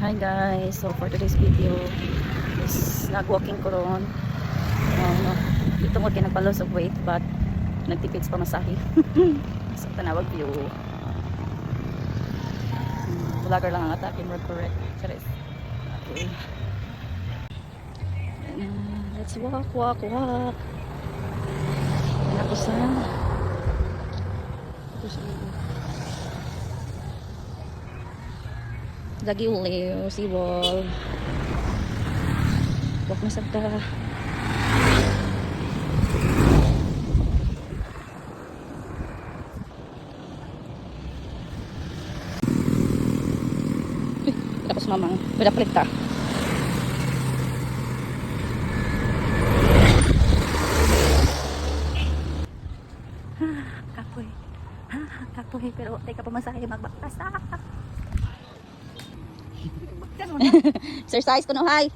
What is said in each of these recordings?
Hi guys, so for today's video is nag-walking ko ron. No, dito mo kinagpalos of weight but nagtipid sa pamasahe. So tanawag view. Vlogger lang ang atake, more correct. Charis. Okay. Let's walk. Tapos lagi uliw, sibol. Walk na sabta. Tapos mamang, beda pelit ta. Kapoy, pero teka pamasahe magbaktas. Exercise ko no hay.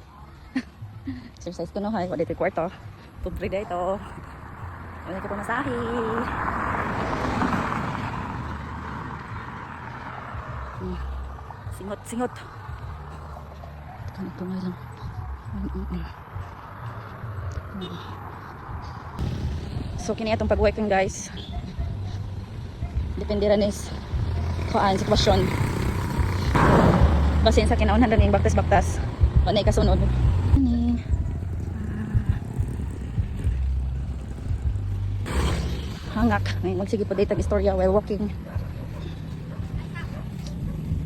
Exercise ko no hay. Wala dito kwarto. Pumpri dito. Wala ka pamasahe. Singot. Ito nga lang. So kini atong pag-working guys. Depende rin is kuan sitwasyon. Basin sa kinaunan rin yung baktas. Wala yung kasunod. Hangak. Magsige po dito ang istorya while walking.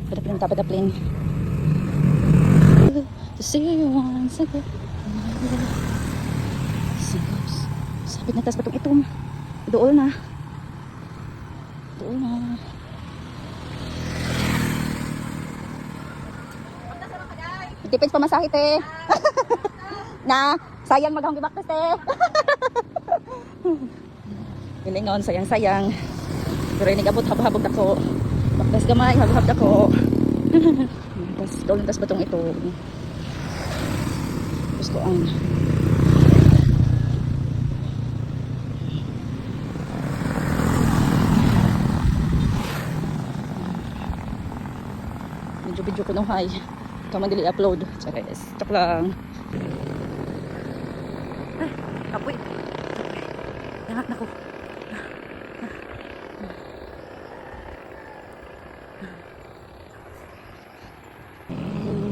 Padaplin. To see you once again. Sabit na tas patong itong. Dool na. Depends pa masahit eh. Na, sayang maghang gibaktas eh. Pilingon, sayang. Pero inigabot habag dako. Baktas gamay, habag dako. Tapos gawin tas batong ito. Tapos ko ang video ko nung hay. Kaman dili upload. Charis. Chok lang. Kapoy. Yangat na ko.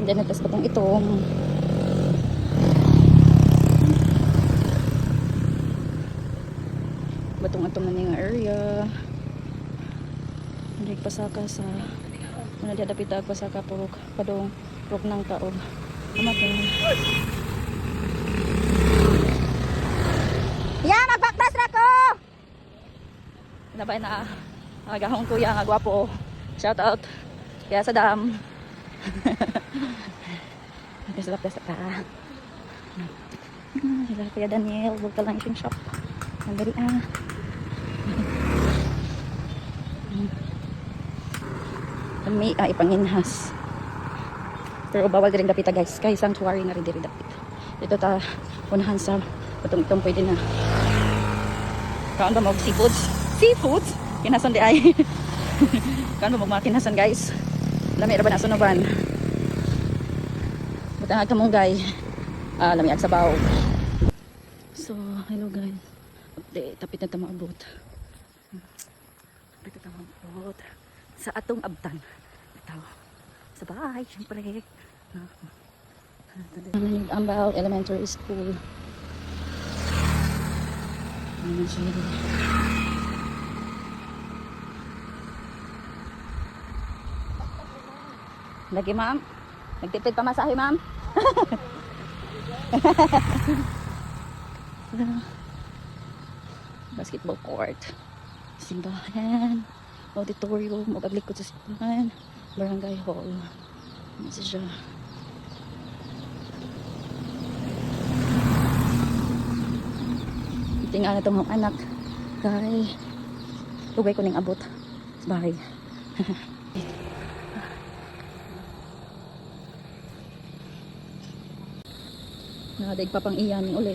Then natas patong itong. Batong-atong na yung area. Hindi pasaka sa ano dia dapit pasaka purok padong purok nang taog. Amatay. Ya, magbaktas ra ko. Nabay na. Agahong kuya nga gwapo. Shout out. Kaya sa dam. Nagkasalap sa ta. Hila Kuya Daniel, wag ka lang isang shop. Ang dali Kami ipanginhas. Pero bawal din dapita guys. Kaya sanctuary na rin diri dapit. Dito ta unahan sa itong pwede na. Kaon ba mag seafoods? Kinasan di ay. Kaon ba mag kinasan guys? Lami ra ba na sunuban? Butang kamunggay. Lami ag sabaw. So, hello guys. Update, tapit na tamaabot. Sa atong abtan. Ito. Sa bahay, syempre. Ambal Elementary School. Lagi ma'am. Nagtipid pa masahe ma'am. Basketball court. Simbahan. Auditorium. Magaglikod sa simbahan. Barangay hall. Ano siya? Tingnan na itong mga anak. Kay tugay ko ning abot sa bahay. Nadaig pa pang iyan uli.